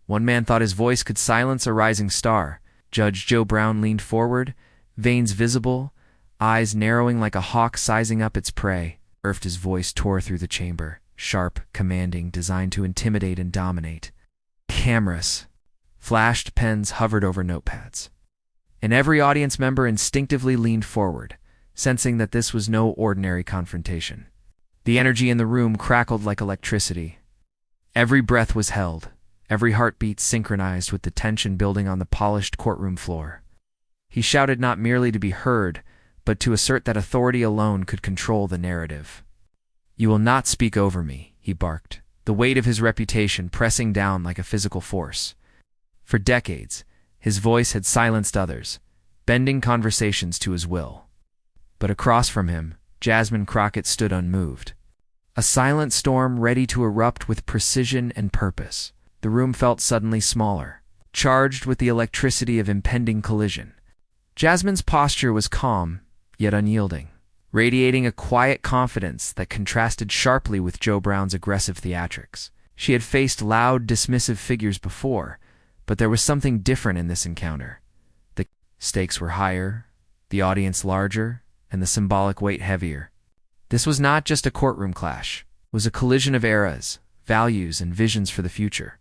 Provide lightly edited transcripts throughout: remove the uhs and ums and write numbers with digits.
One man thought his voice could silence a rising star. Judge Joe Brown leaned forward, veins visible, eyes narrowing like a hawk sizing up its prey. His voice tore through the chamber, sharp, commanding, designed to intimidate and dominate. Cameras flashed, pens hovered over notepads. And every audience member instinctively leaned forward, sensing that this was no ordinary confrontation. The energy in the room crackled like electricity. Every breath was held, every heartbeat synchronized with the tension building on the polished courtroom floor. He shouted not merely to be heard, but to assert that authority alone could control the narrative. "You will not speak over me," he barked, the weight of his reputation pressing down like a physical force. For decades, his voice had silenced others, bending conversations to his will. But across from him, Jasmine Crockett stood unmoved. A silent storm ready to erupt with precision and purpose. The room felt suddenly smaller, charged with the electricity of impending collision. Jasmine's posture was calm, yet unyielding, radiating a quiet confidence that contrasted sharply with Joe Brown's aggressive theatrics. She had faced loud, dismissive figures before, but there was something different in this encounter. The stakes were higher, the audience larger, and the symbolic weight heavier. This was not just a courtroom clash. It was a collision of eras, values, and visions for the future.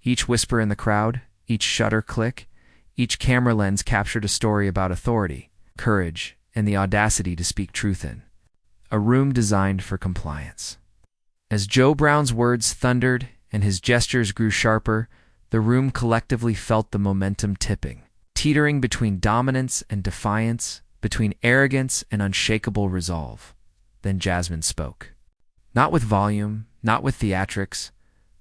Each whisper in the crowd, each shutter click, each camera lens captured a story about authority, courage, and the audacity to speak truth in. A room designed for compliance. As Joe Brown's words thundered and his gestures grew sharper, the room collectively felt the momentum tipping, teetering between dominance and defiance, between arrogance and unshakable resolve. Then Jasmine spoke. Not with volume, not with theatrics,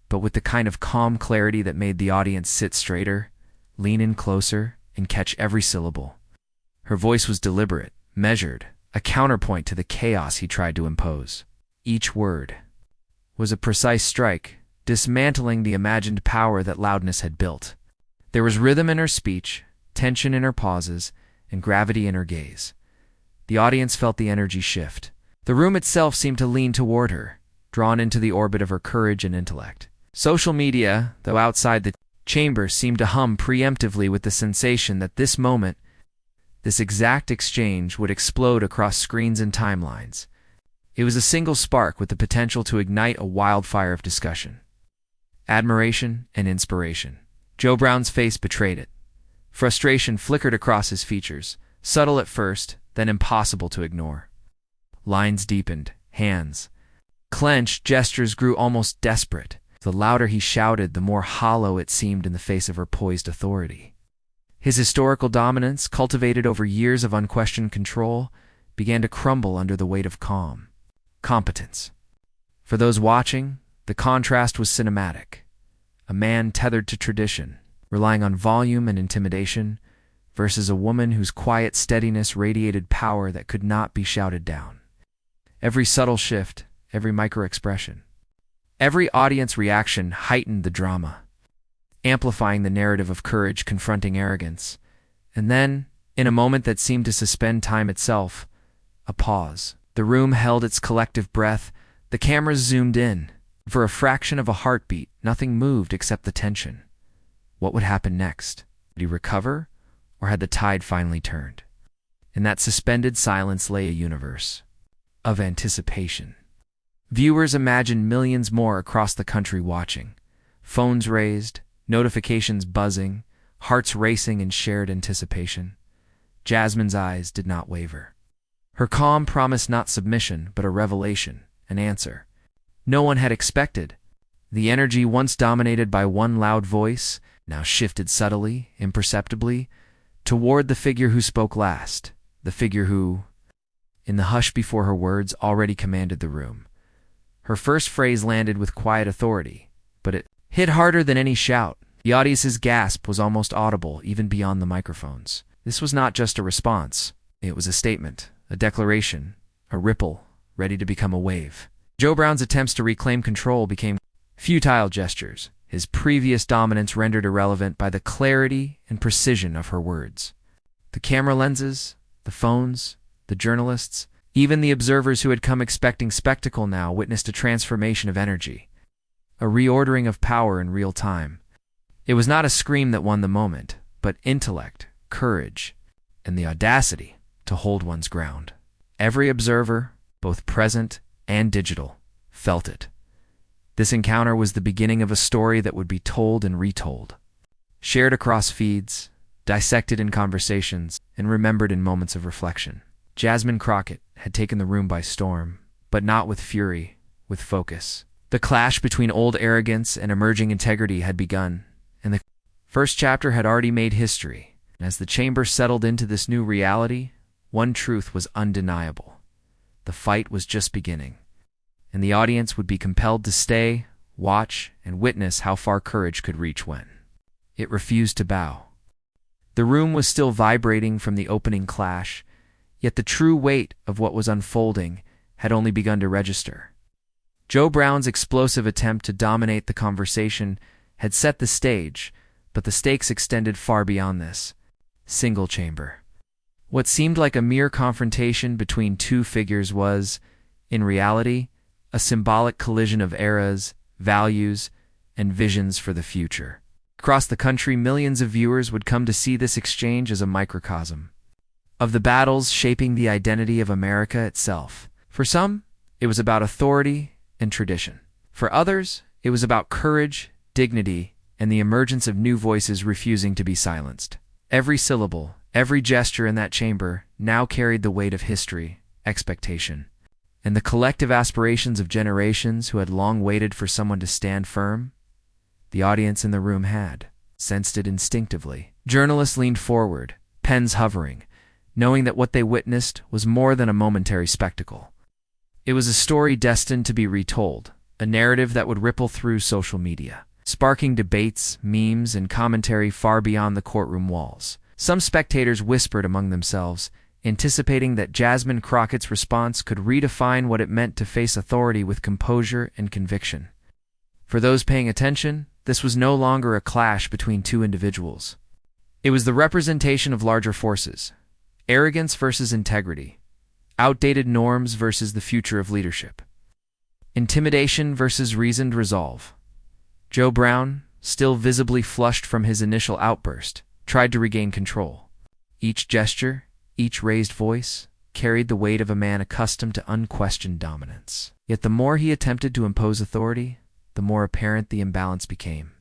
but with the kind of calm clarity that made the audience sit straighter, lean in closer, and catch every syllable. Her voice was deliberate, measured, a counterpoint to the chaos he tried to impose. Each word was a precise strike, dismantling the imagined power that loudness had built. There was rhythm in her speech, tension in her pauses, and gravity in her gaze. The audience felt the energy shift. The room itself seemed to lean toward her, drawn into the orbit of her courage and intellect. Social media, though outside the chamber, seemed to hum preemptively with the sensation that this moment, this exact exchange, would explode across screens and timelines. It was a single spark with the potential to ignite a wildfire of discussion. Admiration and inspiration. Joe Brown's face betrayed it. Frustration flickered across his features, subtle at first, then impossible to ignore. Lines deepened, hands clenched, gestures grew almost desperate. The louder he shouted, the more hollow it seemed in the face of her poised authority. His historical dominance, cultivated over years of unquestioned control, began to crumble under the weight of calm. Competence. For those watching, the contrast was cinematic. A man tethered to tradition, relying on volume and intimidation, versus a woman whose quiet steadiness radiated power that could not be shouted down. Every subtle shift, every micro-expression, every audience reaction heightened the drama, amplifying the narrative of courage confronting arrogance. And then, in a moment that seemed to suspend time itself, a pause. The room held its collective breath. The cameras zoomed in. For a fraction of a heartbeat, nothing moved except the tension. What would happen next? Would he recover, or had the tide finally turned? In that suspended silence lay a universe of anticipation. Viewers imagined millions more across the country watching, phones raised, notifications buzzing, hearts racing in shared anticipation. Jasmine's eyes did not waver. Her calm promised not submission, but a revelation, an answer. No one had expected. The energy once dominated by one loud voice now shifted subtly, imperceptibly, toward the figure who spoke last, the figure who, in the hush before her words, already commanded the room. Her first phrase landed with quiet authority, but it hit harder than any shout. The audience's gasp was almost audible, even beyond the microphones. This was not just a response. It was a statement, a declaration, a ripple, ready to become a wave. Joe Brown's attempts to reclaim control became futile gestures, his previous dominance rendered irrelevant by the clarity and precision of her words. The camera lenses, the phones, the journalists, even the observers who had come expecting spectacle now witnessed a transformation of energy, a reordering of power in real time. It was not a scream that won the moment, but intellect, courage, and the audacity to hold one's ground. Every observer, both present and digital, felt it. This encounter was the beginning of a story that would be told and retold, shared across feeds, dissected in conversations, and remembered in moments of reflection. Jasmine Crockett had taken the room by storm, but not with fury, with focus. The clash between old arrogance and emerging integrity had begun, and the first chapter had already made history. As the chamber settled into this new reality, one truth was undeniable. The fight was just beginning, and the audience would be compelled to stay, watch, and witness how far courage could reach when it refused to bow. The room was still vibrating from the opening clash, yet the true weight of what was unfolding had only begun to register. Joe Brown's explosive attempt to dominate the conversation had set the stage, but the stakes extended far beyond this. Single chamber. What seemed like a mere confrontation between two figures was, in reality, a symbolic collision of eras, values, and visions for the future. Across the country, millions of viewers would come to see this exchange as a microcosm of the battles shaping the identity of America itself. For some, it was about authority and tradition. For others, it was about courage, dignity, and the emergence of new voices refusing to be silenced. Every syllable, every gesture in that chamber now carried the weight of history, expectation, and the collective aspirations of generations who had long waited for someone to stand firm. The audience in the room had sensed it instinctively. Journalists leaned forward, pens hovering, knowing that what they witnessed was more than a momentary spectacle. It was a story destined to be retold, a narrative that would ripple through social media, sparking debates, memes, and commentary far beyond the courtroom walls. Some spectators whispered among themselves, anticipating that Jasmine Crockett's response could redefine what it meant to face authority with composure and conviction. For those paying attention, this was no longer a clash between two individuals. It was the representation of larger forces: arrogance versus integrity, outdated norms versus the future of leadership, intimidation versus reasoned resolve. Joe Brown, still visibly flushed from his initial outburst, tried to regain control. Each gesture, each raised voice, carried the weight of a man accustomed to unquestioned dominance. Yet the more he attempted to impose authority, the more apparent the imbalance became.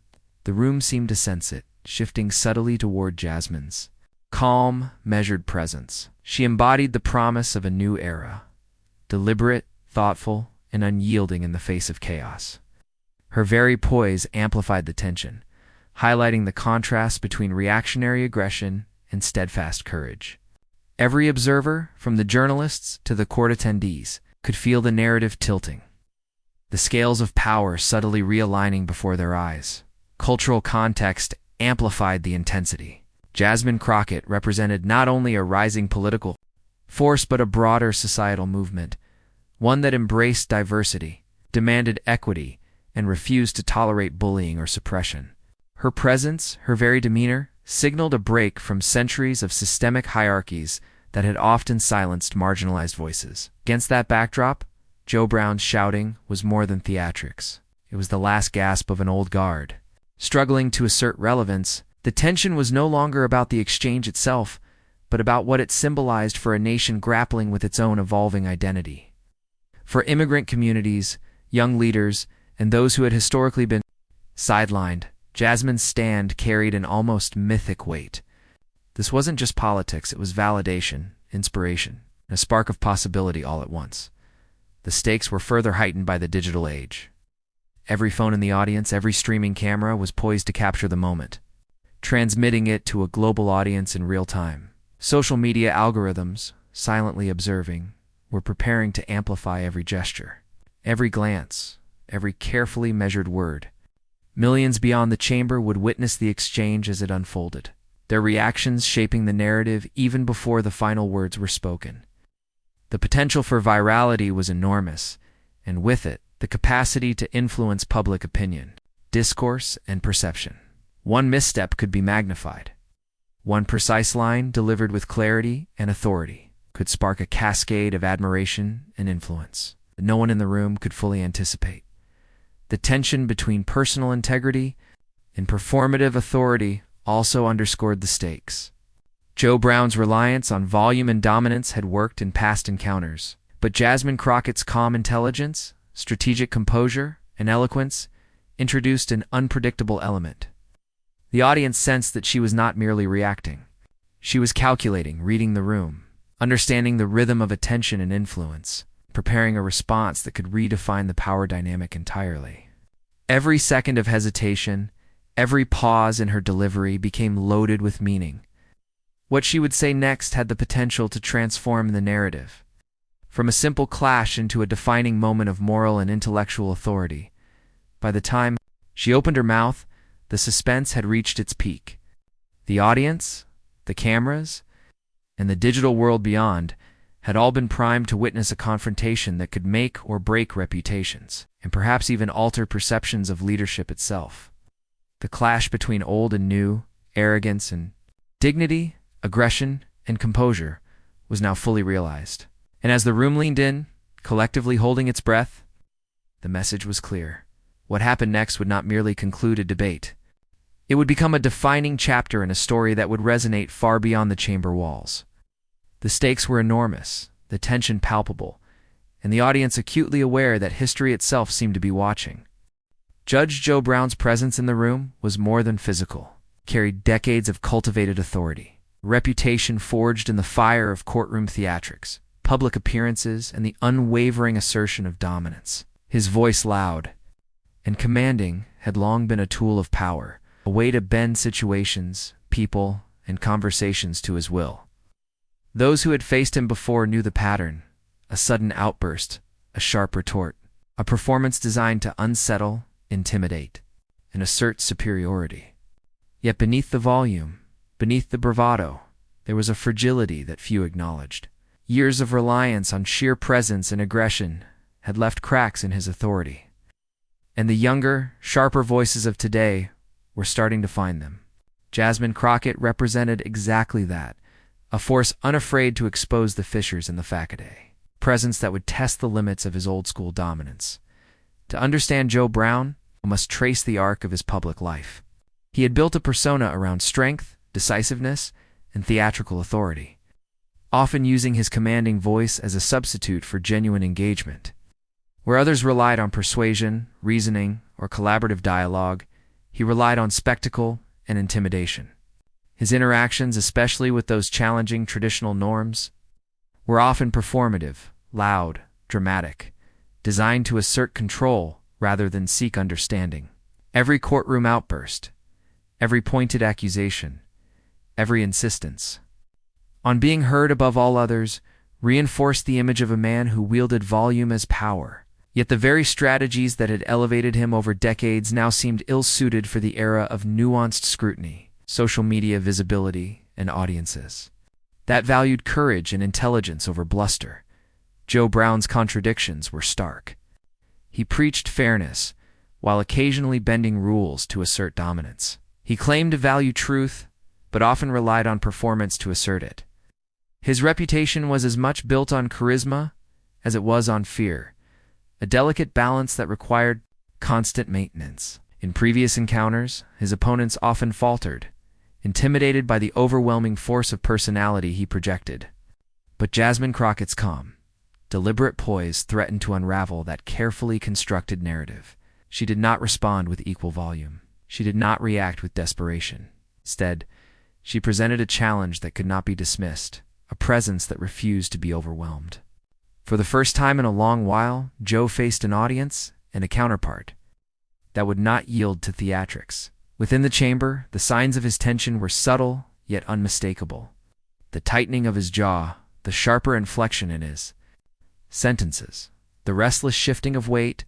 The room seemed to sense it, shifting subtly toward Jasmine's calm, measured presence. She embodied the promise of a new era, deliberate, thoughtful, and unyielding in the face of chaos. Her very poise amplified the tension, highlighting the contrast between reactionary aggression and steadfast courage. Every observer, from the journalists to the court attendees, could feel the narrative tilting, the scales of power subtly realigning before their eyes. Cultural context amplified the intensity. Jasmine Crockett represented not only a rising political force but a broader societal movement, one that embraced diversity, demanded equity, and refused to tolerate bullying or suppression. Her presence, her very demeanor, signaled a break from centuries of systemic hierarchies that had often silenced marginalized voices. Against that backdrop, Joe Brown's shouting was more than theatrics. It was the last gasp of an old guard. Struggling to assert relevance, the tension was no longer about the exchange itself, but about what it symbolized for a nation grappling with its own evolving identity. For immigrant communities, young leaders, and those who had historically been sidelined, Jasmine's stand carried an almost mythic weight. This wasn't just politics, it was validation, inspiration, and a spark of possibility all at once. The stakes were further heightened by the digital age. Every phone in the audience, every streaming camera was poised to capture the moment, transmitting it to a global audience in real time. Social media algorithms, silently observing, were preparing to amplify every gesture, every glance, every carefully measured word. Millions beyond the chamber would witness the exchange as it unfolded, their reactions shaping the narrative even before the final words were spoken. The potential for virality was enormous, and with it, the capacity to influence public opinion, discourse, and perception. One misstep could be magnified. One precise line, delivered with clarity and authority, could spark a cascade of admiration and influence that no one in the room could fully anticipate. The tension between personal integrity and performative authority also underscored the stakes. Joe Brown's reliance on volume and dominance had worked in past encounters, but Jasmine Crockett's calm intelligence, strategic composure, and eloquence introduced an unpredictable element. The audience sensed that she was not merely reacting. She was calculating, reading the room, understanding the rhythm of attention and influence, preparing a response that could redefine the power dynamic entirely. Every second of hesitation, every pause in her delivery became loaded with meaning. What she would say next had the potential to transform the narrative, from a simple clash into a defining moment of moral and intellectual authority. By the time she opened her mouth, the suspense had reached its peak. The audience, the cameras, and the digital world beyond had all been primed to witness a confrontation that could make or break reputations, and perhaps even alter perceptions of leadership itself. The clash between old and new, arrogance and dignity, aggression and composure, was now fully realized. And as the room leaned in, collectively holding its breath, the message was clear. What happened next would not merely conclude a debate. It would become a defining chapter in a story that would resonate far beyond the chamber walls. The stakes were enormous, the tension palpable, and the audience acutely aware that history itself seemed to be watching. Judge Joe Brown's presence in the room was more than physical. It carried decades of cultivated authority, reputation forged in the fire of courtroom theatrics, public appearances, and the unwavering assertion of dominance. His voice, loud and commanding, had long been a tool of power, a way to bend situations, people, and conversations to his will. Those who had faced him before knew the pattern: a sudden outburst, a sharp retort, a performance designed to unsettle, intimidate, and assert superiority. Yet beneath the volume, beneath the bravado, there was a fragility that few acknowledged. Years of reliance on sheer presence and aggression had left cracks in his authority, and the younger, sharper voices of today were starting to find them. Jasmine Crockett represented exactly that, a force unafraid to expose the fissures in the facade, presence that would test the limits of his old-school dominance. To understand Joe Brown, one must trace the arc of his public life. He had built a persona around strength, decisiveness, and theatrical authority, often using his commanding voice as a substitute for genuine engagement. Where others relied on persuasion, reasoning, or collaborative dialogue, he relied on spectacle and intimidation. His interactions, especially with those challenging traditional norms, were often performative, loud, dramatic, designed to assert control rather than seek understanding. Every courtroom outburst, every pointed accusation, every insistence on being heard above all others reinforced the image of a man who wielded volume as power. Yet the very strategies that had elevated him over decades now seemed ill-suited for the era of nuanced scrutiny, social media visibility, and audiences that valued courage and intelligence over bluster. Joe Brown's contradictions were stark. He preached fairness, while occasionally bending rules to assert dominance. He claimed to value truth, but often relied on performance to assert it. His reputation was as much built on charisma as it was on fear, a delicate balance that required constant maintenance. In previous encounters, his opponents often faltered, intimidated by the overwhelming force of personality he projected. But Jasmine Crockett's calm, deliberate poise threatened to unravel that carefully constructed narrative. She did not respond with equal volume. She did not react with desperation. Instead, she presented a challenge that could not be dismissed, a presence that refused to be overwhelmed. For the first time in a long while, Joe faced an audience and a counterpart that would not yield to theatrics. Within the chamber, the signs of his tension were subtle yet unmistakable. The tightening of his jaw, the sharper inflection in his sentences, the restless shifting of weight,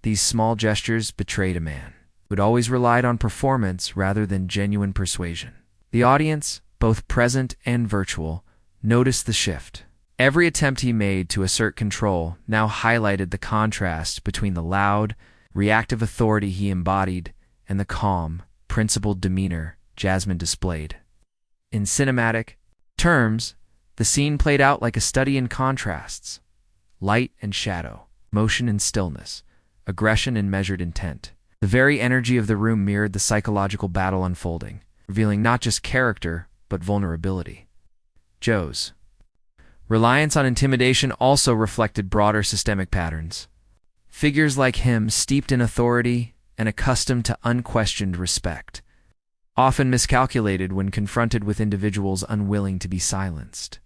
these small gestures betrayed a man who had always relied on performance rather than genuine persuasion. The audience, both present and virtual, noticed the shift. Every attempt he made to assert control now highlighted the contrast between the loud, reactive authority he embodied and the calm, principled demeanor Jasmine displayed. In cinematic terms, the scene played out like a study in contrasts: light and shadow, motion and stillness, aggression and measured intent. The very energy of the room mirrored the psychological battle unfolding, revealing not just character, but vulnerability. Joe's reliance on intimidation also reflected broader systemic patterns. Figures like him, steeped in authority and accustomed to unquestioned respect, often miscalculated when confronted with individuals unwilling to be silenced.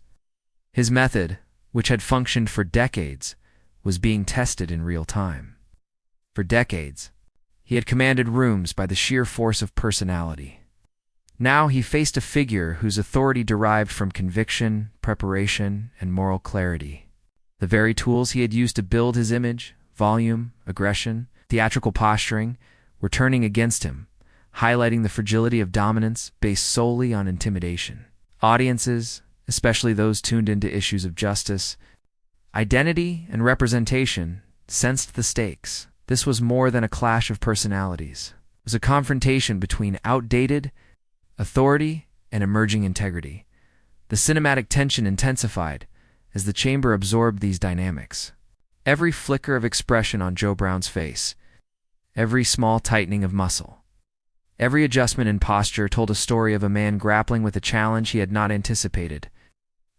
His method, which had functioned for decades, was being tested in real time. For decades, he had commanded rooms by the sheer force of personality. Now he faced a figure whose authority derived from conviction, preparation, and moral clarity. The very tools he had used to build his image, volume, aggression, theatrical posturing, were turning against him, highlighting the fragility of dominance based solely on intimidation. Audiences, especially those tuned into issues of justice, identity, and representation, sensed the stakes. This was more than a clash of personalities. It was a confrontation between outdated authority and emerging integrity. The cinematic tension intensified as the chamber absorbed these dynamics. Every flicker of expression on Joe Brown's face, every small tightening of muscle, every adjustment in posture told a story of a man grappling with a challenge he had not anticipated.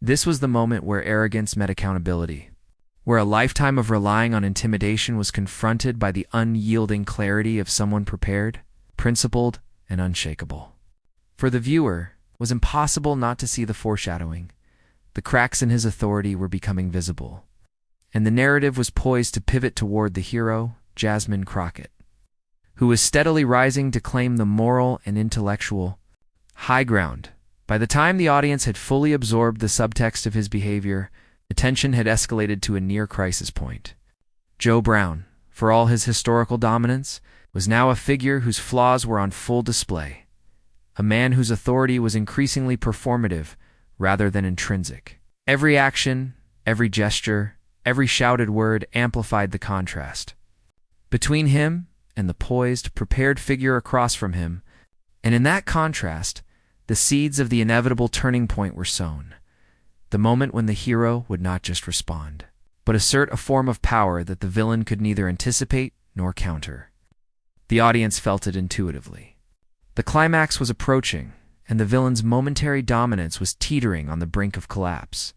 This was the moment where arrogance met accountability, where a lifetime of relying on intimidation was confronted by the unyielding clarity of someone prepared, principled, and unshakable. For the viewer, it was impossible not to see the foreshadowing. The cracks in his authority were becoming visible, and the narrative was poised to pivot toward the hero, Jasmine Crockett, who was steadily rising to claim the moral and intellectual high ground. By the time the audience had fully absorbed the subtext of his behavior, the tension had escalated to a near-crisis point. Joe Brown, for all his historical dominance, was now a figure whose flaws were on full display, a man whose authority was increasingly performative rather than intrinsic. Every action, every gesture, every shouted word amplified the contrast between him and the poised, prepared figure across from him, and in that contrast, the seeds of the inevitable turning point were sown. The moment when the hero would not just respond, but assert a form of power that the villain could neither anticipate nor counter. The audience felt it intuitively. The climax was approaching, and the villain's momentary dominance was teetering on the brink of collapse.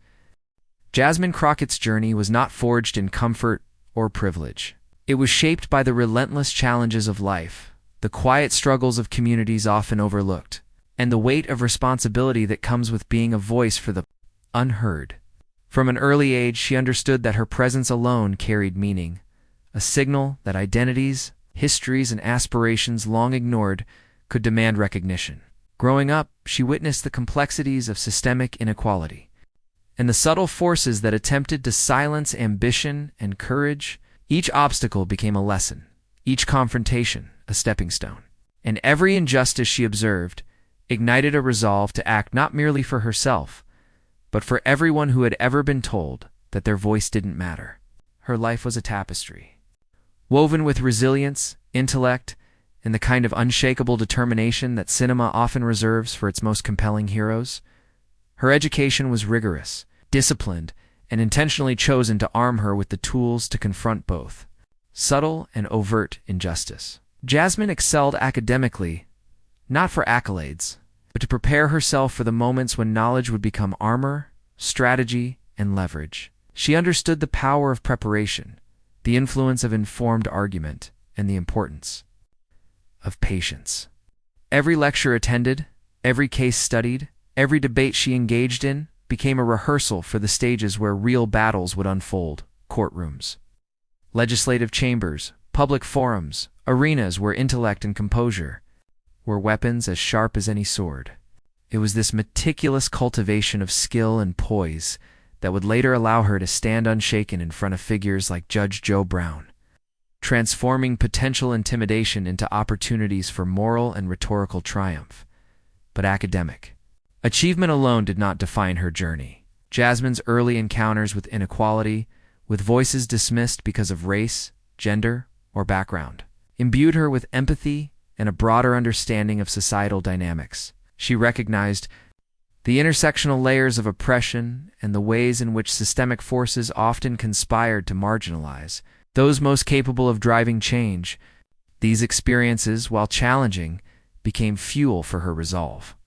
Jasmine Crockett's journey was not forged in comfort or privilege. It was shaped by the relentless challenges of life, the quiet struggles of communities often overlooked, and the weight of responsibility that comes with being a voice for the unheard. From an early age, she understood that her presence alone carried meaning, a signal that identities, histories, and aspirations long ignored could demand recognition. Growing up, she witnessed the complexities of systemic inequality and the subtle forces that attempted to silence ambition and courage. Each obstacle became a lesson, each confrontation a stepping stone, and every injustice she observed ignited a resolve to act not merely for herself, but for everyone who had ever been told that their voice didn't matter. Her life was a tapestry, woven with resilience, intellect, and the kind of unshakable determination that cinema often reserves for its most compelling heroes. Her education was rigorous, disciplined, and intentionally chosen to arm her with the tools to confront both subtle and overt injustice. Jasmine excelled academically, not for accolades, but to prepare herself for the moments when knowledge would become armor, strategy, and leverage. She understood the power of preparation, the influence of informed argument, and the importance of patience. Every lecture attended, every case studied, every debate she engaged in became a rehearsal for the stages where real battles would unfold: courtrooms, legislative chambers, public forums, arenas where intellect and composure were weapons as sharp as any sword. It was this meticulous cultivation of skill and poise that would later allow her to stand unshaken in front of figures like Judge Joe Brown, transforming potential intimidation into opportunities for moral and rhetorical triumph. But academic achievement alone did not define her journey. Jasmine's early encounters with inequality, with voices dismissed because of race, gender, or background, imbued her with empathy and a broader understanding of societal dynamics. She recognized the intersectional layers of oppression and the ways in which systemic forces often conspired to marginalize those most capable of driving change. These experiences, while challenging, became fuel for her resolve.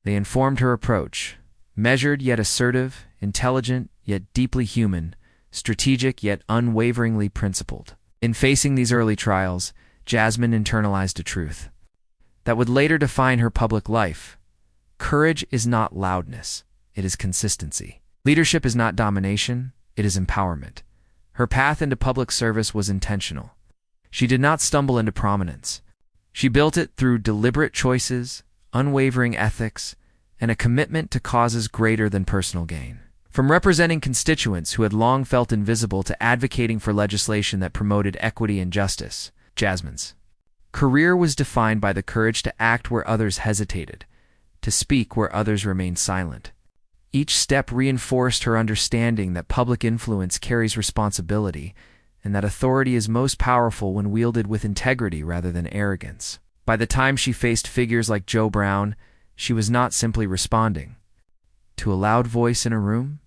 They informed her approach, measured yet assertive, intelligent yet deeply human, strategic yet unwaveringly principled. In facing these early trials, Jasmine internalized a truth that would later define her public life. Courage is not loudness, it is consistency. Leadership is not domination, it is empowerment. Her path into public service was intentional. She did not stumble into prominence. She built it through deliberate choices, unwavering ethics, and a commitment to causes greater than personal gain. From representing constituents who had long felt invisible to advocating for legislation that promoted equity and justice, Jasmine's career was defined by the courage to act where others hesitated, to speak where others remained silent. Each step reinforced her understanding that public influence carries responsibility and that authority is most powerful when wielded with integrity rather than arrogance. By the time she faced figures like Joe Brown, she was not simply responding to a loud voice in a room.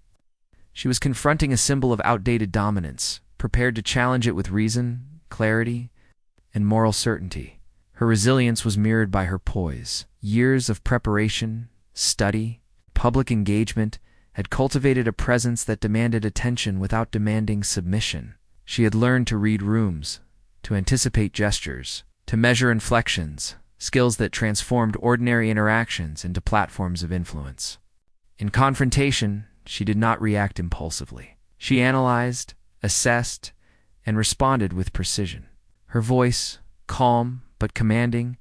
She was confronting a symbol of outdated dominance, prepared to challenge it with reason, clarity, and moral certainty. Her resilience was mirrored by her poise. Years of preparation, study, public engagement had cultivated a presence that demanded attention without demanding submission. She had learned to read rooms, to anticipate gestures, to measure inflections, skills that transformed ordinary interactions into platforms of influence. In confrontation, she did not react impulsively. She analyzed, assessed, and responded with precision. Her voice, calm but commanding,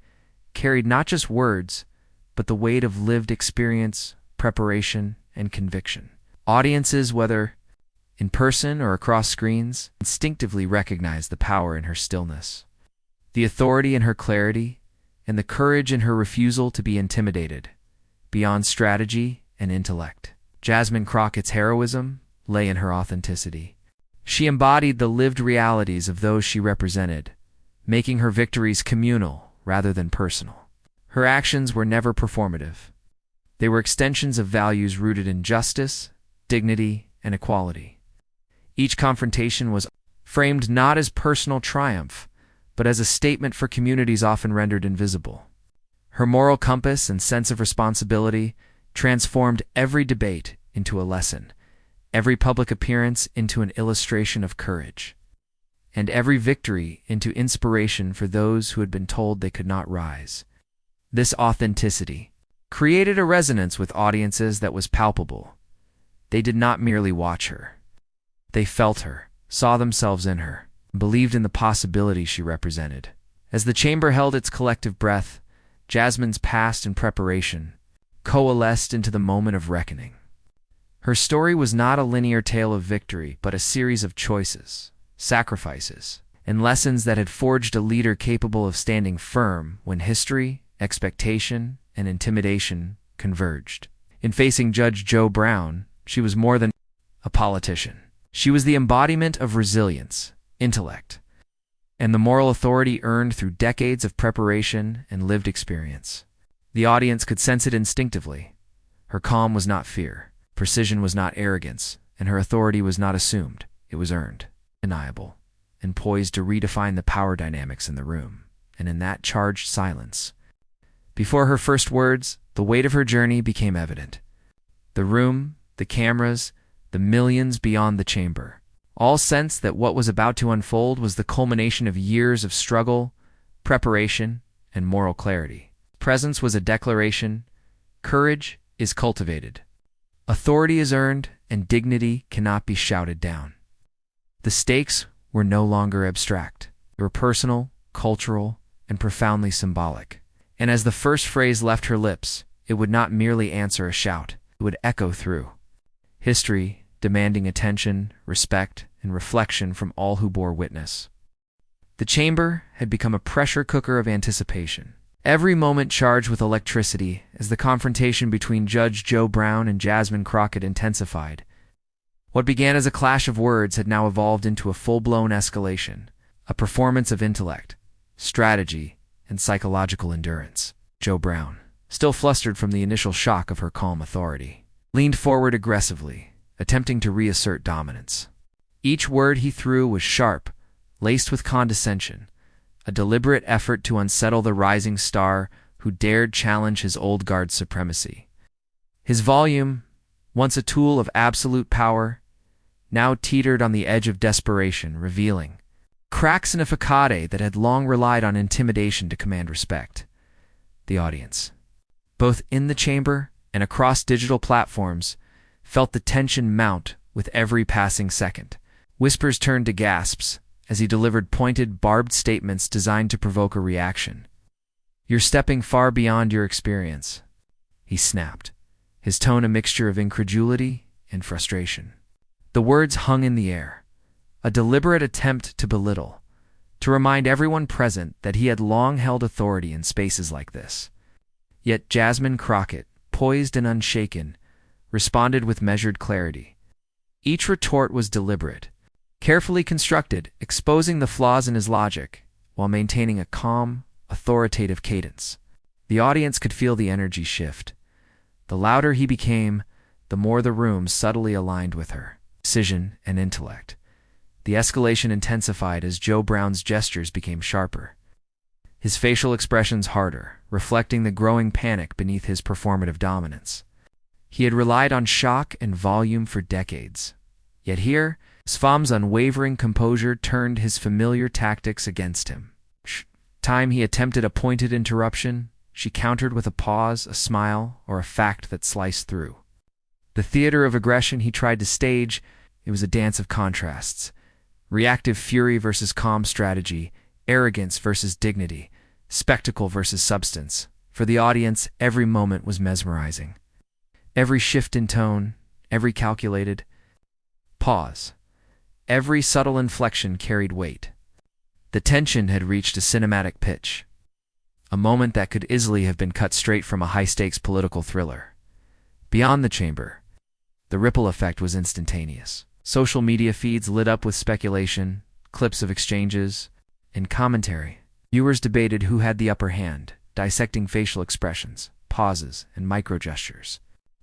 carried not just words, but the weight of lived experience, preparation, and conviction. Audiences, whether in person or across screens, instinctively recognized the power in her stillness, the authority in her clarity, and the courage in her refusal to be intimidated, beyond strategy and intellect. Jasmine Crockett's heroism lay in her authenticity. She embodied the lived realities of those she represented, making her victories communal rather than personal. Her actions were never performative. They were extensions of values rooted in justice, dignity, and equality. Each confrontation was framed not as personal triumph, but as a statement for communities often rendered invisible. Her moral compass and sense of responsibility transformed every debate into a lesson, every public appearance into an illustration of courage, and every victory into inspiration for those who had been told they could not rise. This authenticity created a resonance with audiences that was palpable. They did not merely watch her. They felt her, saw themselves in her, and believed in the possibility she represented. As the chamber held its collective breath, Jasmine's past and preparation coalesced into the moment of reckoning. Her story was not a linear tale of victory, but a series of choices, sacrifices, and lessons that had forged a leader capable of standing firm when history, expectation, and intimidation converged. In facing Judge Joe Brown, she was more than a politician. She was the embodiment of resilience, intellect, and the moral authority earned through decades of preparation and lived experience. The audience could sense it instinctively. Her calm was not fear, precision was not arrogance, and her authority was not assumed. It was earned, undeniable, and poised to redefine the power dynamics in the room. And in that charged silence, before her first words, the weight of her journey became evident. The room, the cameras, the millions beyond the chamber, all sensed that what was about to unfold was the culmination of years of struggle, preparation, and moral clarity. Presence was a declaration. Courage is cultivated. Authority is earned, and dignity cannot be shouted down. The stakes were no longer abstract. They were personal, cultural, and profoundly symbolic. And as the first phrase left her lips, it would not merely answer a shout. It would echo through history, demanding attention, respect, and reflection from all who bore witness. The chamber had become a pressure cooker of anticipation. Every moment charged with electricity as the confrontation between Judge Joe Brown and Jasmine Crockett intensified. What began as a clash of words had now evolved into a full-blown escalation, a performance of intellect, strategy, and psychological endurance. Joe Brown, still flustered from the initial shock of her calm authority, leaned forward aggressively, attempting to reassert dominance. Each word he threw was sharp, laced with condescension, a deliberate effort to unsettle the rising star who dared challenge his old guard's supremacy. His volume, once a tool of absolute power, now teetered on the edge of desperation, revealing cracks in a facade that had long relied on intimidation to command respect. The audience, both in the chamber and across digital platforms, felt the tension mount with every passing second. Whispers turned to gasps as he delivered pointed, barbed statements designed to provoke a reaction. "You're stepping far beyond your experience," he snapped, his tone a mixture of incredulity and frustration. The words hung in the air, a deliberate attempt to belittle, to remind everyone present that he had long held authority in spaces like this. Yet Jasmine Crockett, poised and unshaken, responded with measured clarity. Each retort was deliberate, carefully constructed, exposing the flaws in his logic, while maintaining a calm, authoritative cadence. The audience could feel the energy shift. The louder he became, the more the room subtly aligned with her precision and intellect. The escalation intensified as Joe Brown's gestures became sharper, his facial expressions harder, reflecting the growing panic beneath his performative dominance. He had relied on shock and volume for decades. Yet here, Svam's unwavering composure turned his familiar tactics against him. Time he attempted a pointed interruption, she countered with a pause, a smile, or a fact that sliced through. The theater of aggression he tried to stage, it was a dance of contrasts. Reactive fury versus calm strategy, arrogance versus dignity, spectacle versus substance. For the audience, every moment was mesmerizing. Every shift in tone, every calculated pause, every subtle inflection carried weight. The tension had reached a cinematic pitch, a moment that could easily have been cut straight from a high-stakes political thriller. Beyond the chamber, the ripple effect was instantaneous. Social media feeds lit up with speculation, clips of exchanges, and commentary. Viewers debated who had the upper hand, dissecting facial expressions, pauses, and micro-gestures.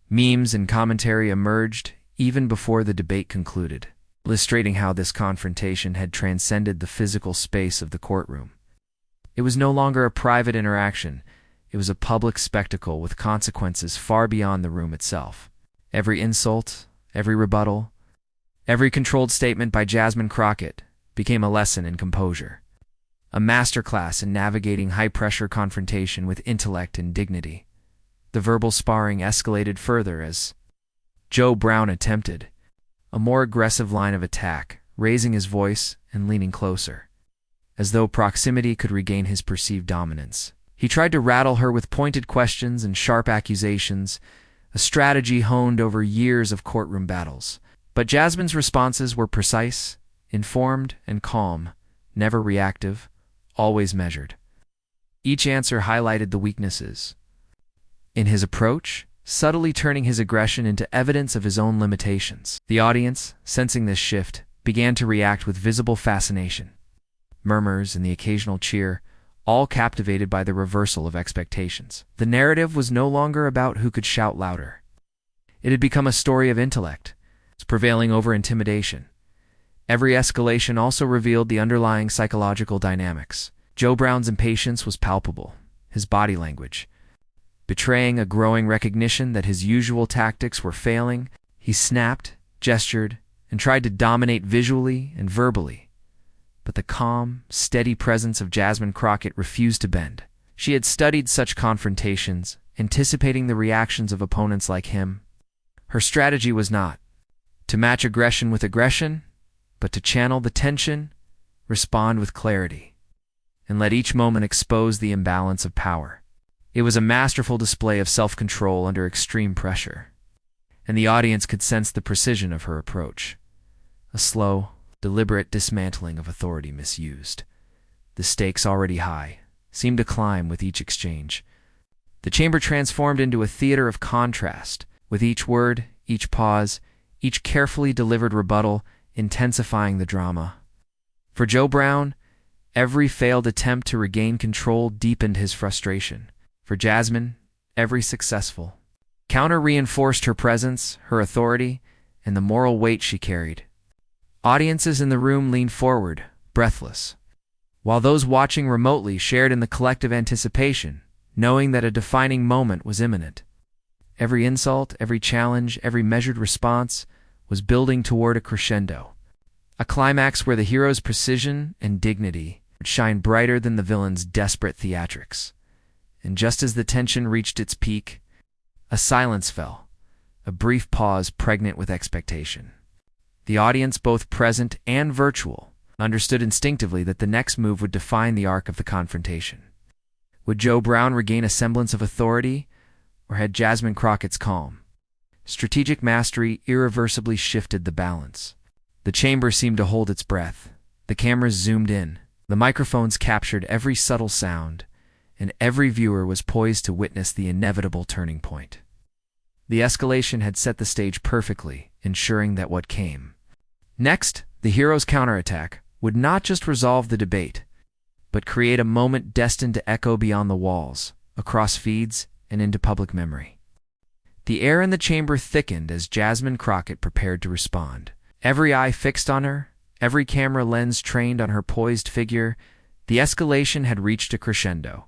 Memes and commentary emerged even before the debate concluded, illustrating how this confrontation had transcended the physical space of the courtroom. It was no longer a private interaction. It was a public spectacle with consequences far beyond the room itself. Every insult, every rebuttal, every controlled statement by Jasmine Crockett became a lesson in composure, a masterclass in navigating high-pressure confrontation with intellect and dignity. The verbal sparring escalated further as Joe Brown attempted a more aggressive line of attack, raising his voice and leaning closer, as though proximity could regain his perceived dominance. He tried to rattle her with pointed questions and sharp accusations, a strategy honed over years of courtroom battles. But Jasmine's responses were precise, informed, and calm, never reactive, always measured. Each answer highlighted the weaknesses in his approach, subtly turning his aggression into evidence of his own limitations. The audience, sensing this shift, began to react with visible fascination. Murmurs and the occasional cheer, all captivated by the reversal of expectations. The narrative was no longer about who could shout louder. It had become a story of intellect, prevailing over intimidation. Every escalation also revealed the underlying psychological dynamics. Joe Brown's impatience was palpable, his body language betraying a growing recognition that his usual tactics were failing. He snapped, gestured, and tried to dominate visually and verbally. But the calm, steady presence of Jasmine Crockett refused to bend. She had studied such confrontations, anticipating the reactions of opponents like him. Her strategy was not to match aggression with aggression, but to channel the tension, respond with clarity, and let each moment expose the imbalance of power. It was a masterful display of self-control under extreme pressure, and the audience could sense the precision of her approach. A slow, deliberate dismantling of authority misused. The stakes, already high, seemed to climb with each exchange. The chamber transformed into a theater of contrast, with each word, each pause, each carefully delivered rebuttal intensifying the drama. For Joe Brown, every failed attempt to regain control deepened his frustration. For Jasmine, every successful counter reinforced her presence, her authority, and the moral weight she carried. Audiences in the room leaned forward, breathless, while those watching remotely shared in the collective anticipation, knowing that a defining moment was imminent. Every insult, every challenge, every measured response was building toward a crescendo, a climax where the hero's precision and dignity would shine brighter than the villain's desperate theatrics. And just as the tension reached its peak, a silence fell, a brief pause pregnant with expectation. The audience, both present and virtual, understood instinctively that the next move would define the arc of the confrontation. Would Joe Brown regain a semblance of authority, or had Jasmine Crockett's calm, strategic mastery irreversibly shifted the balance? The chamber seemed to hold its breath. The cameras zoomed in. The microphones captured every subtle sound, and every viewer was poised to witness the inevitable turning point. The escalation had set the stage perfectly, ensuring that what came next, the hero's counterattack, would not just resolve the debate, but create a moment destined to echo beyond the walls, across feeds, and into public memory. The air in the chamber thickened as Jasmine Crockett prepared to respond. Every eye fixed on her, every camera lens trained on her poised figure, the escalation had reached a crescendo.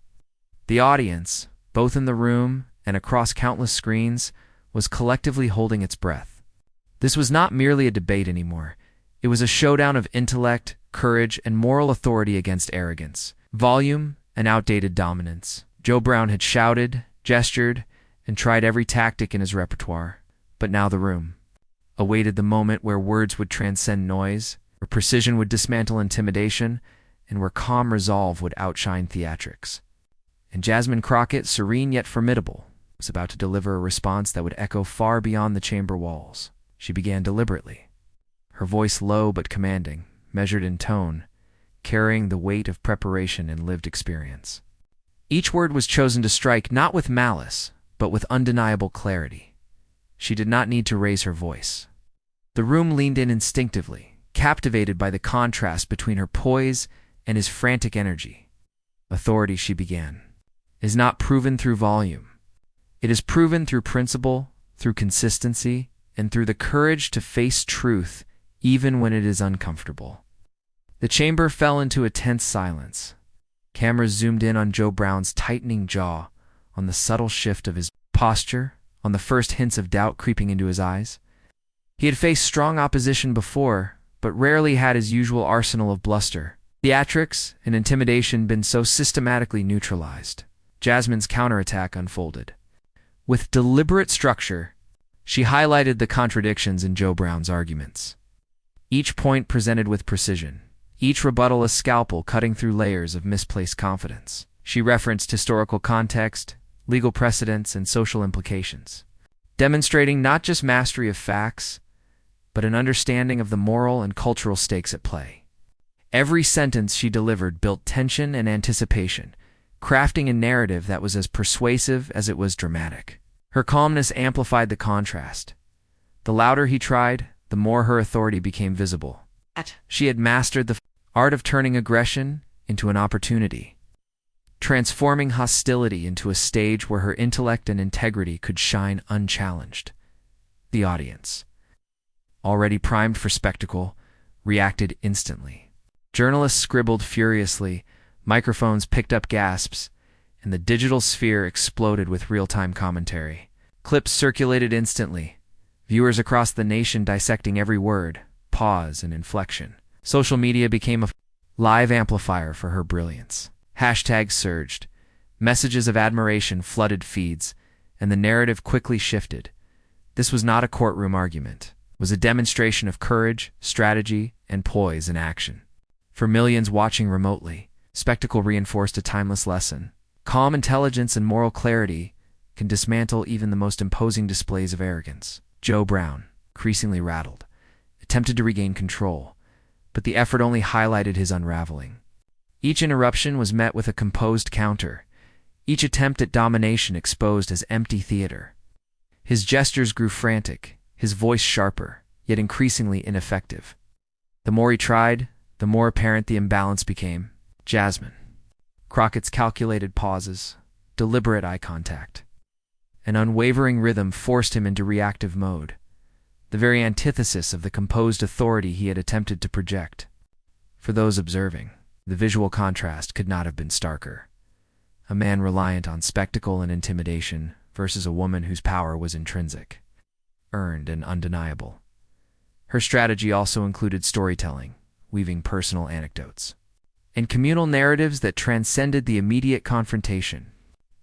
The audience, both in the room and across countless screens, was collectively holding its breath. This was not merely a debate anymore. It was a showdown of intellect, courage, and moral authority against arrogance, volume, and outdated dominance. Joe Brown had shouted, gestured, and tried every tactic in his repertoire. But now the room awaited the moment where words would transcend noise, where precision would dismantle intimidation, and where calm resolve would outshine theatrics. And Jasmine Crockett, serene yet formidable, was about to deliver a response that would echo far beyond the chamber walls. She began deliberately, her voice low but commanding, measured in tone, carrying the weight of preparation and lived experience. Each word was chosen to strike not with malice, but with undeniable clarity. She did not need to raise her voice. The room leaned in instinctively, captivated by the contrast between her poise and his frantic energy. Authority, she began, is not proven through volume. It is proven through principle, through consistency, and through the courage to face truth even when it is uncomfortable. The chamber fell into a tense silence. Cameras zoomed in on Joe Brown's tightening jaw, on the subtle shift of his posture, on the first hints of doubt creeping into his eyes. He had faced strong opposition before, but rarely had his usual arsenal of bluster, theatrics, and intimidation been so systematically neutralized. Jasmine's counterattack unfolded. With deliberate structure, she highlighted the contradictions in Joe Brown's arguments. Each point presented with precision, each rebuttal a scalpel cutting through layers of misplaced confidence. She referenced historical context, legal precedents, and social implications, demonstrating not just mastery of facts, but an understanding of the moral and cultural stakes at play. Every sentence she delivered built tension and anticipation, crafting a narrative that was as persuasive as it was dramatic. Her calmness amplified the contrast. The louder he tried, the more her authority became visible. She had mastered the art of turning aggression into an opportunity, transforming hostility into a stage where her intellect and integrity could shine unchallenged. The audience, already primed for spectacle, reacted instantly. Journalists scribbled furiously, microphones picked up gasps, and the digital sphere exploded with real-time commentary. Clips circulated instantly, viewers across the nation dissecting every word, pause, and inflection. Social media became a live amplifier for her brilliance. Hashtags surged, messages of admiration flooded feeds, and the narrative quickly shifted. This was not a courtroom argument. It was a demonstration of courage, strategy, and poise in action. For millions watching remotely, spectacle reinforced a timeless lesson. Calm intelligence and moral clarity can dismantle even the most imposing displays of arrogance. Joe Brown, increasingly rattled, attempted to regain control, but the effort only highlighted his unraveling. Each interruption was met with a composed counter, each attempt at domination exposed as empty theater. His gestures grew frantic, his voice sharper, yet increasingly ineffective. The more he tried, the more apparent the imbalance became. Jasmine Crockett's calculated pauses, deliberate eye contact, an unwavering rhythm forced him into reactive mode, the very antithesis of the composed authority he had attempted to project. For those observing, The visual contrast could not have been starker. A man reliant on spectacle and intimidation versus a woman whose power was intrinsic, earned, and undeniable. Her strategy also included storytelling, weaving personal anecdotes, and communal narratives that transcended the immediate confrontation.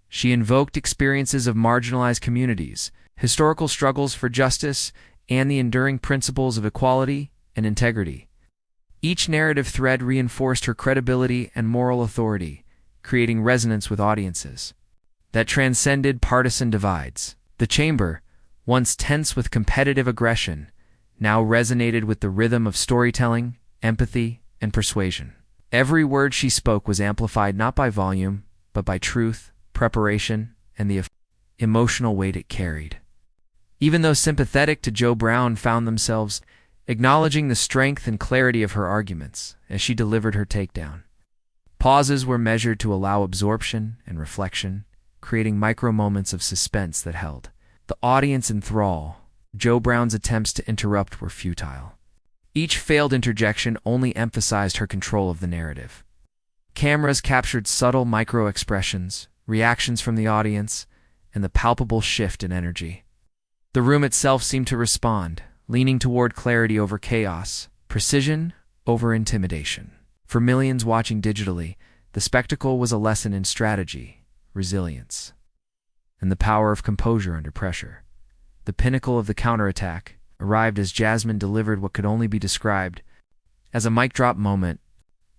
She invoked experiences of marginalized communities, historical struggles for justice, and the enduring principles of equality and integrity. Each narrative thread reinforced her credibility and moral authority, creating resonance with audiences that transcended partisan divides. The chamber, once tense with competitive aggression, now resonated with the rhythm of storytelling, empathy, and persuasion. Every word she spoke was amplified not by volume, but by truth, preparation, and the emotional weight it carried. Even those sympathetic to Joe Brown found themselves acknowledging the strength and clarity of her arguments as she delivered her takedown. Pauses were measured to allow absorption and reflection, creating micro-moments of suspense that held the audience in thrall. Joe Brown's attempts to interrupt were futile. Each failed interjection only emphasized her control of the narrative. Cameras captured subtle micro-expressions, reactions from the audience, and the palpable shift in energy. The room itself seemed to respond, leaning toward clarity over chaos, precision over intimidation. For millions watching digitally, the spectacle was a lesson in strategy, resilience, and the power of composure under pressure. The pinnacle of the counterattack arrived as Jasmine delivered what could only be described as a mic drop moment.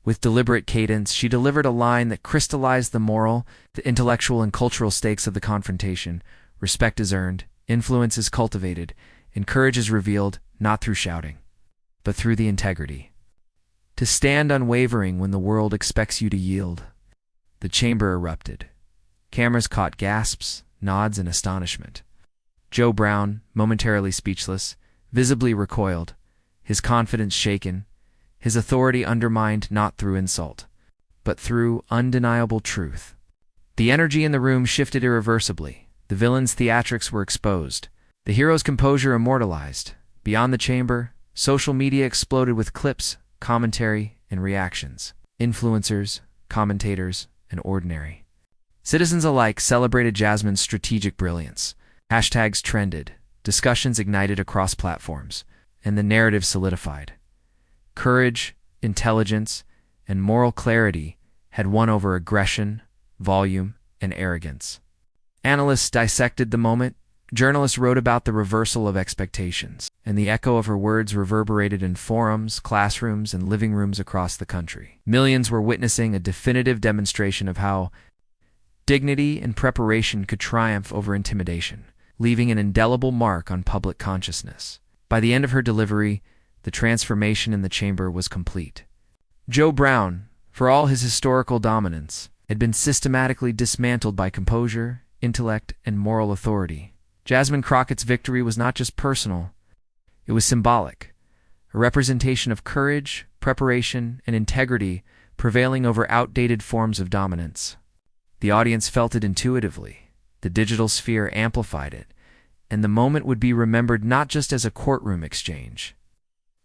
With deliberate cadence, she delivered a line that crystallized the moral, the intellectual, and cultural stakes of the confrontation. Respect is earned, influence is cultivated, and courage is revealed not through shouting, but through the integrity to stand unwavering when the world expects you to yield. The chamber erupted. Cameras caught gasps, nods, and astonishment. Joe Brown, momentarily speechless, visibly recoiled, his confidence shaken, his authority undermined not through insult, but through undeniable truth. The energy in the room shifted irreversibly. The villain's theatrics were exposed, the hero's composure immortalized. Beyond the chamber, social media exploded with clips, commentary, and reactions. Influencers, commentators, and ordinary citizens alike celebrated Jasmine's strategic brilliance. Hashtags trended, discussions ignited across platforms, and the narrative solidified. Courage, intelligence, and moral clarity had won over aggression, volume, and arrogance. Analysts dissected the moment, journalists wrote about the reversal of expectations, and the echo of her words reverberated in forums, classrooms, and living rooms across the country. Millions were witnessing a definitive demonstration of how dignity and preparation could triumph over intimidation, leaving an indelible mark on public consciousness. By the end of her delivery, the transformation in the chamber was complete. Joe Brown, for all his historical dominance, had been systematically dismantled by composure, intellect, and moral authority. Jasmine Crockett's victory was not just personal, it was symbolic, a representation of courage, preparation, and integrity prevailing over outdated forms of dominance. The audience felt it intuitively, the digital sphere amplified it, and the moment would be remembered not just as a courtroom exchange,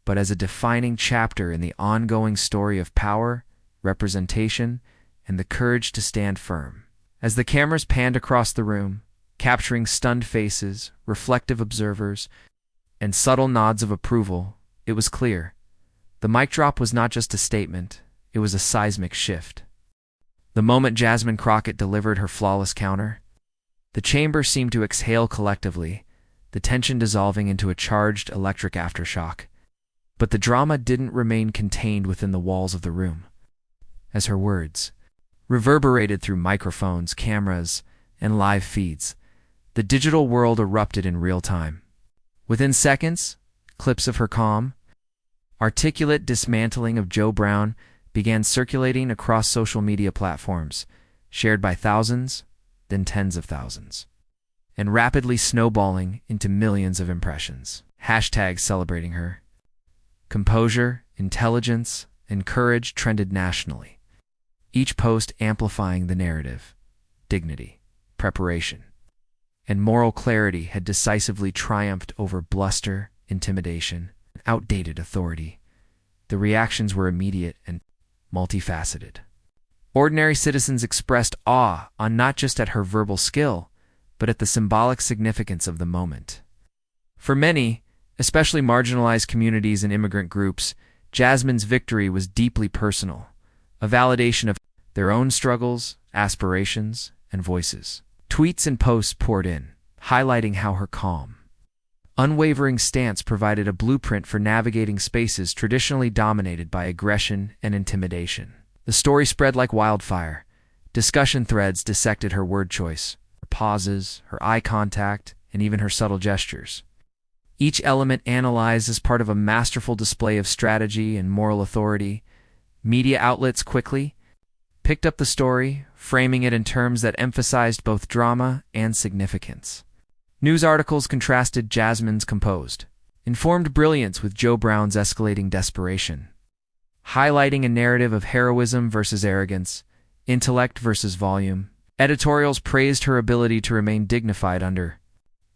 but as a defining chapter in the ongoing story of power, representation, and the courage to stand firm. As the cameras panned across the room, capturing stunned faces, reflective observers, and subtle nods of approval, it was clear. The mic drop was not just a statement, it was a seismic shift. The moment Jasmine Crockett delivered her flawless counter, the chamber seemed to exhale collectively, the tension dissolving into a charged electric aftershock. But the drama didn't remain contained within the walls of the room. As her words reverberated through microphones, cameras, and live feeds, the digital world erupted in real time. Within seconds, clips of her calm, articulate dismantling of Joe Brown began circulating across social media platforms, shared by thousands, then tens of thousands, and rapidly snowballing into millions of impressions. Hashtags celebrating her composure, intelligence, and courage trended nationally, each post amplifying the narrative. Dignity, preparation, and moral clarity had decisively triumphed over bluster, intimidation, and outdated authority. The reactions were immediate and multifaceted. Ordinary citizens expressed awe not just at her verbal skill, but at the symbolic significance of the moment. For many, especially marginalized communities and immigrant groups, Jasmine's victory was deeply personal, a validation of their own struggles, aspirations, and voices. Tweets and posts poured in, highlighting how her calm, unwavering stance provided a blueprint for navigating spaces traditionally dominated by aggression and intimidation. The story spread like wildfire. Discussion threads dissected her word choice, her pauses, her eye contact, and even her subtle gestures. Each element analyzed as part of a masterful display of strategy and moral authority. Media outlets quickly picked up the story, framing it in terms that emphasized both drama and significance. News articles contrasted Jasmine's composed, informed brilliance with Joe Brown's escalating desperation, highlighting a narrative of heroism versus arrogance, intellect versus volume. Editorials praised her ability to remain dignified under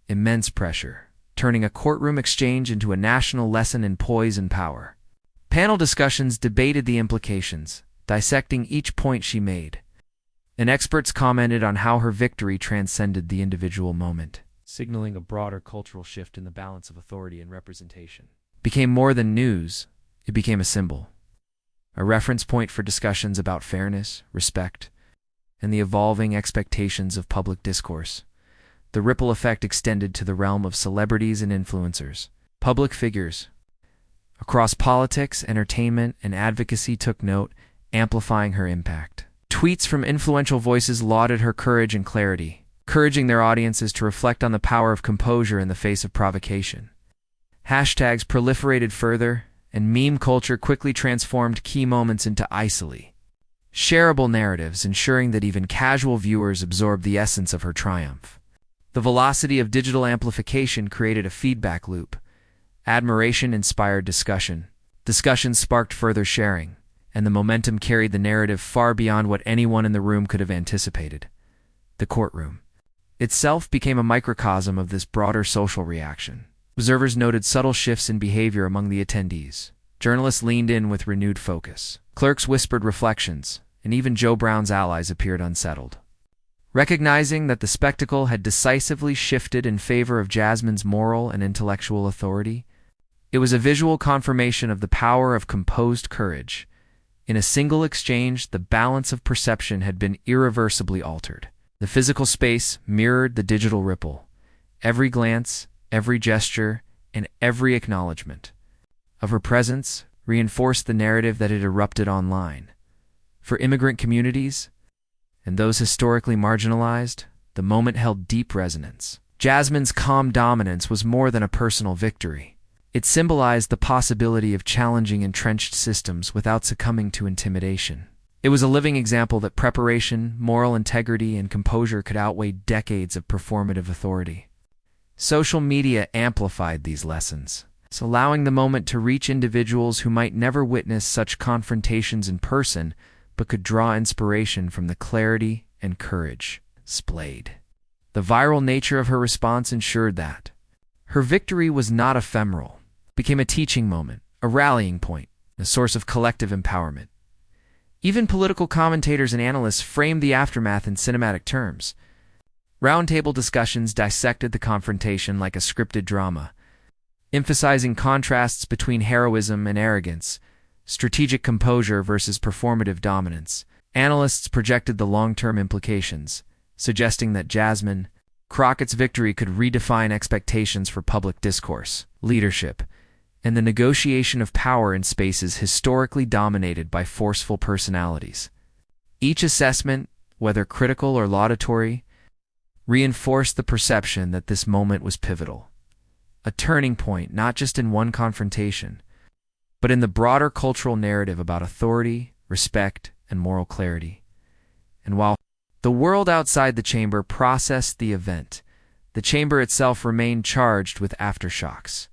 immense pressure, turning a courtroom exchange into a national lesson in poise and power. Panel discussions debated the implications, dissecting each point she made, and experts commented on how her victory transcended the individual moment, signaling a broader cultural shift in the balance of authority and representation. It became more than news, it became a symbol, a reference point for discussions about fairness, respect, and the evolving expectations of public discourse. The ripple effect extended to the realm of celebrities and influencers. Public figures across politics, entertainment, and advocacy took note, amplifying her impact. Tweets from influential voices lauded her courage and clarity, encouraging their audiences to reflect on the power of composure in the face of provocation. Hashtags proliferated further, and meme culture quickly transformed key moments into easily shareable narratives, ensuring that even casual viewers absorbed the essence of her triumph. The velocity of digital amplification created a feedback loop. Admiration inspired discussion. Discussions sparked further sharing, and the momentum carried the narrative far beyond what anyone in the room could have anticipated. The courtroom itself became a microcosm of this broader social reaction. Observers noted subtle shifts in behavior among the attendees. Journalists leaned in with renewed focus. Clerks whispered reflections, and even Joe Brown's allies appeared unsettled. Recognizing that the spectacle had decisively shifted in favor of Jasmine's moral and intellectual authority, it was a visual confirmation of the power of composed courage. In a single exchange, the balance of perception had been irreversibly altered. The physical space mirrored the digital ripple. Every glance, every gesture, and every acknowledgement of her presence reinforced the narrative that had erupted online. For immigrant communities and those historically marginalized, the moment held deep resonance. Jasmine's calm dominance was more than a personal victory. It symbolized the possibility of challenging entrenched systems without succumbing to intimidation. It was a living example that preparation, moral integrity, and composure could outweigh decades of performative authority. Social media amplified these lessons, allowing the moment to reach individuals who might never witness such confrontations in person, but could draw inspiration from the clarity and courage displayed. The viral nature of her response ensured that her victory was not ephemeral, became a teaching moment, a rallying point, a source of collective empowerment. Even political commentators and analysts framed the aftermath in cinematic terms. Roundtable discussions dissected the confrontation like a scripted drama, emphasizing contrasts between heroism and arrogance, strategic composure versus performative dominance. Analysts projected the long-term implications, suggesting that Jasmine Crockett's victory could redefine expectations for public discourse, leadership, and the negotiation of power in spaces historically dominated by forceful personalities. Each assessment, whether critical or laudatory, reinforced the perception that this moment was pivotal, a turning point not just in one confrontation, but in the broader cultural narrative about authority, respect, and moral clarity. And while the world outside the chamber processed the event, the chamber itself remained charged with aftershocks.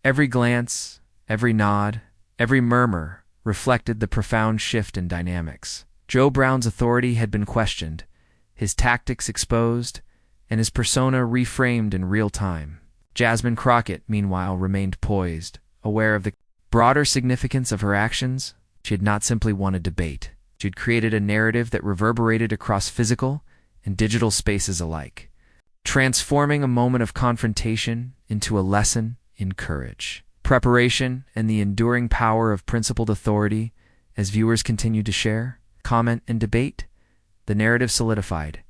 Every glance, every nod, every murmur reflected the profound shift in dynamics. Joe Brown's authority had been questioned, his tactics exposed, and his persona reframed in real time. Jasmine Crockett, meanwhile, remained poised, aware of the broader significance of her actions, She had not simply won a debate. She had created a narrative that reverberated across physical and digital spaces alike, transforming a moment of confrontation into a lesson in courage, preparation, and the enduring power of principled authority. As viewers continued to share, comment, and debate, the narrative solidified.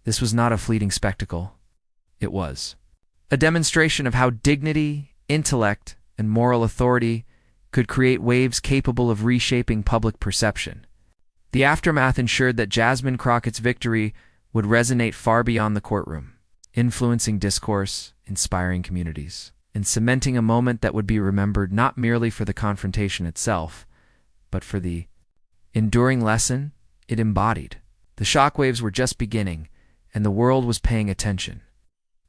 This was not a fleeting spectacle. It was a demonstration of how dignity, intellect, and moral authority could create waves capable of reshaping public perception. The aftermath ensured that Jasmine Crockett's victory would resonate far beyond the courtroom, influencing discourse, inspiring communities, and cementing a moment that would be remembered not merely for the confrontation itself, but for the enduring lesson it embodied. The shockwaves were just beginning, and the world was paying attention,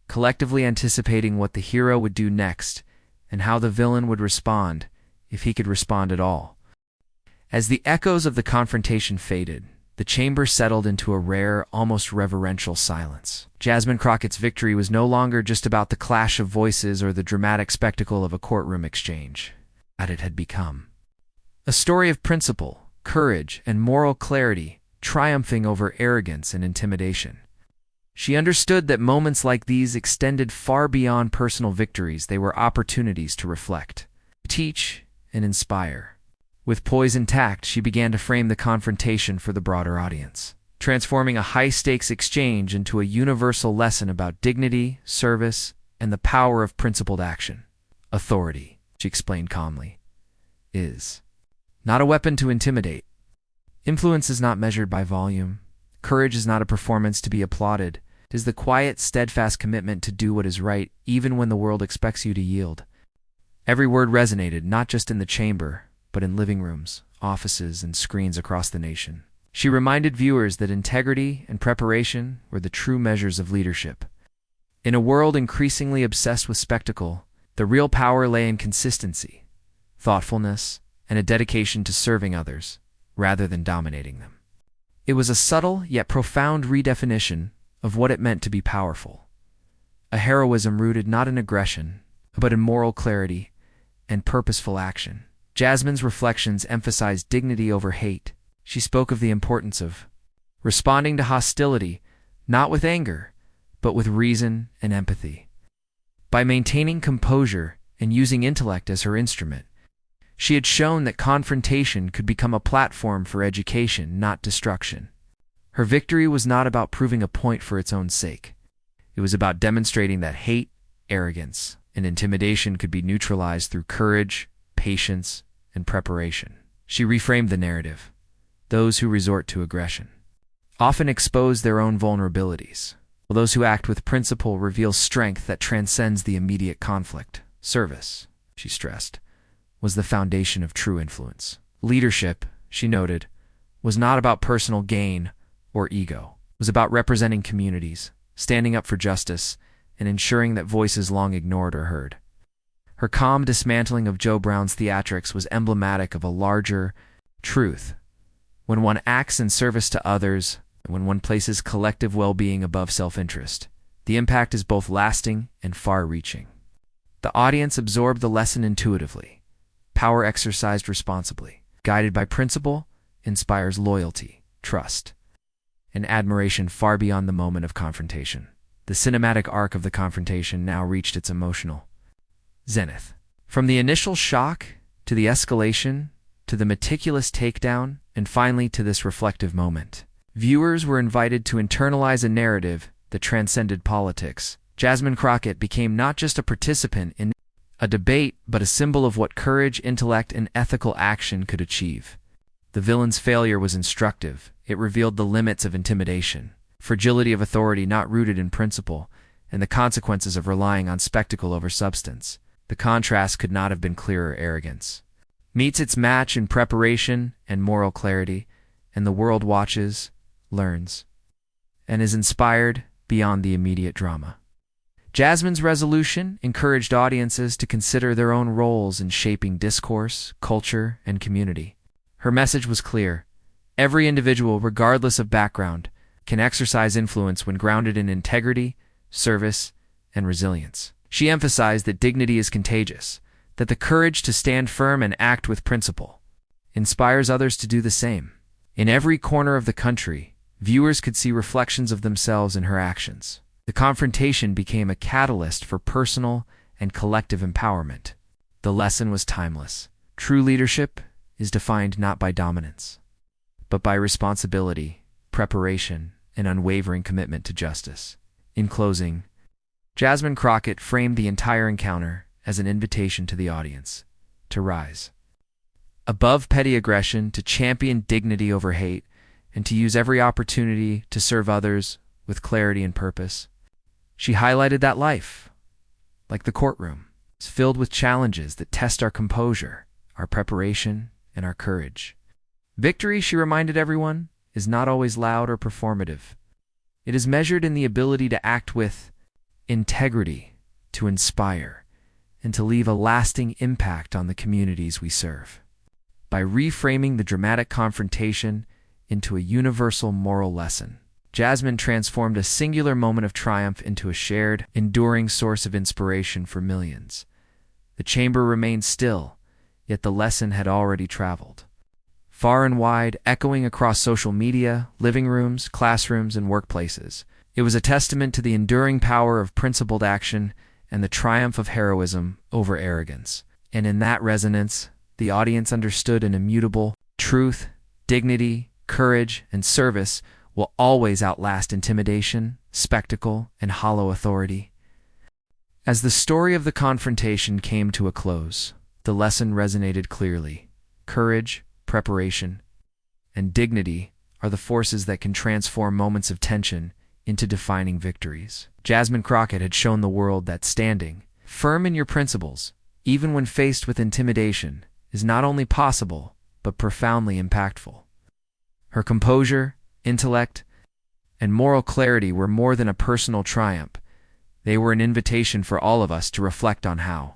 collectively anticipating what the hero would do next and how the villain would respond, if he could respond at all. As the echoes of the confrontation faded, the chamber settled into a rare, almost reverential silence. Jasmine Crockett's victory was no longer just about the clash of voices or the dramatic spectacle of a courtroom exchange. It had become a story of principle, courage, and moral clarity, triumphing over arrogance and intimidation. She understood that moments like these extended far beyond personal victories. They were opportunities to reflect, teach, and inspire. With poise intact, she began to frame the confrontation for the broader audience, transforming a high-stakes exchange into a universal lesson about dignity, service, and the power of principled action. Authority, she explained calmly, is not a weapon to intimidate. Influence is not measured by volume. Courage is not a performance to be applauded. It is the quiet, steadfast commitment to do what is right, even when the world expects you to yield. Every word resonated, not just in the chamber, but in living rooms, offices, and screens across the nation. She reminded viewers that integrity and preparation were the true measures of leadership. In a world increasingly obsessed with spectacle, the real power lay in consistency, thoughtfulness, and a dedication to serving others, rather than dominating them. It was a subtle yet profound redefinition of what it meant to be powerful. A heroism rooted not in aggression, but in moral clarity and purposeful action. Jasmine's reflections emphasized dignity over hate. She spoke of the importance of responding to hostility, not with anger, but with reason and empathy. By maintaining composure and using intellect as her instrument, she had shown that confrontation could become a platform for education, not destruction. Her victory was not about proving a point for its own sake. It was about demonstrating that hate, arrogance, and intimidation could be neutralized through courage, patience, and preparation. She reframed the narrative. Those who resort to aggression often expose their own vulnerabilities, while those who act with principle reveal strength that transcends the immediate conflict. Service, she stressed, was the foundation of true influence. Leadership, she noted, was not about personal gain or ego. It was about representing communities, standing up for justice, and ensuring that voices long ignored are heard. Her calm dismantling of Joe Brown's theatrics was emblematic of a larger truth. When one acts in service to others, and when one places collective well-being above self-interest, the impact is both lasting and far-reaching. The audience absorbed the lesson intuitively. Power exercised responsibly, guided by principle, inspires loyalty, trust, and admiration far beyond the moment of confrontation. The cinematic arc of the confrontation now reached its emotional zenith. From the initial shock, to the escalation, to the meticulous takedown, and finally to this reflective moment, viewers were invited to internalize a narrative that transcended politics. Jasmine Crockett became not just a participant in a debate, but a symbol of what courage, intellect, and ethical action could achieve. The villain's failure was instructive. It revealed the limits of intimidation, fragility of authority not rooted in principle, and the consequences of relying on spectacle over substance. The contrast could not have been clearer. Arrogance meets its match in preparation and moral clarity, and the world watches, learns, and is inspired beyond the immediate drama. Jasmine's resolution encouraged audiences to consider their own roles in shaping discourse, culture, and community. Her message was clear. Every individual, regardless of background, can exercise influence when grounded in integrity, service, and resilience. She emphasized that dignity is contagious, that the courage to stand firm and act with principle inspires others to do the same. In every corner of the country, viewers could see reflections of themselves in her actions. The confrontation became a catalyst for personal and collective empowerment. The lesson was timeless. True leadership is defined not by dominance, but by responsibility, preparation, and unwavering commitment to justice. In closing, Jasmine Crockett framed the entire encounter as an invitation to the audience to rise above petty aggression, to champion dignity over hate, and to use every opportunity to serve others with clarity and purpose. She highlighted that life, like the courtroom, is filled with challenges that test our composure, our preparation, and our courage. Victory, she reminded everyone, is not always loud or performative. It is measured in the ability to act with integrity, to inspire, and to leave a lasting impact on the communities we serve. By reframing the dramatic confrontation into a universal moral lesson, Jasmine transformed a singular moment of triumph into a shared, enduring source of inspiration for millions. The chamber remained still, yet the lesson had already traveled far and wide, echoing across social media, living rooms, classrooms, and workplaces. It was a testament to the enduring power of principled action and the triumph of heroism over arrogance. And in that resonance, the audience understood an immutable truth: dignity, courage, and service will always outlast intimidation, spectacle, and hollow authority. As the story of the confrontation came to a close, the lesson resonated clearly. Courage, preparation, and dignity are the forces that can transform moments of tension into defining victories. Jasmine Crockett had shown the world that standing firm in your principles, even when faced with intimidation, is not only possible, but profoundly impactful. Her composure, intellect, and moral clarity were more than a personal triumph. They were an invitation for all of us to reflect on how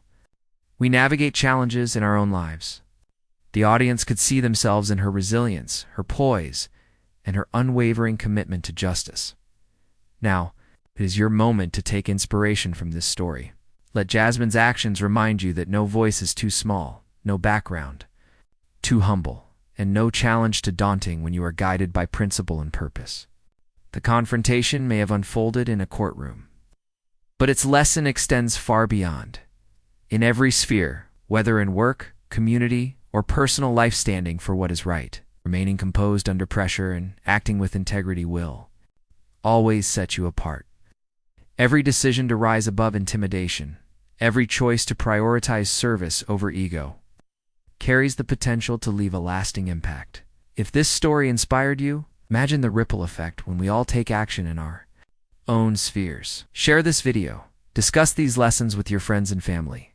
we navigate challenges in our own lives. The audience could see themselves in her resilience, her poise, and her unwavering commitment to justice. Now, it is your moment to take inspiration from this story. Let Jasmine's actions remind you that no voice is too small, no background too humble, and no challenge too daunting when you are guided by principle and purpose. The confrontation may have unfolded in a courtroom, but its lesson extends far beyond. In every sphere, whether in work, community, or personal life, standing for what is right, remaining composed under pressure, and acting with integrity will always set you apart. Every decision to rise above intimidation, every choice to prioritize service over ego, carries the potential to leave a lasting impact. If this story inspired you, imagine the ripple effect when we all take action in our own spheres. Share this video, discuss these lessons with your friends and family,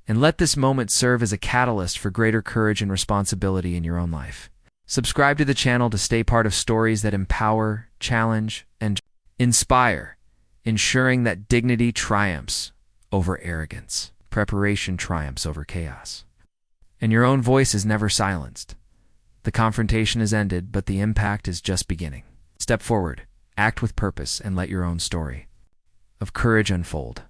and let this moment serve as a catalyst for greater courage and responsibility in your own life. Subscribe to the channel to stay part of stories that empower, challenge, and inspire, ensuring that dignity triumphs over arrogance, preparation triumphs over chaos, and your own voice is never silenced. The confrontation is ended, but the impact is just beginning. Step forward, act with purpose, and let your own story of courage unfold.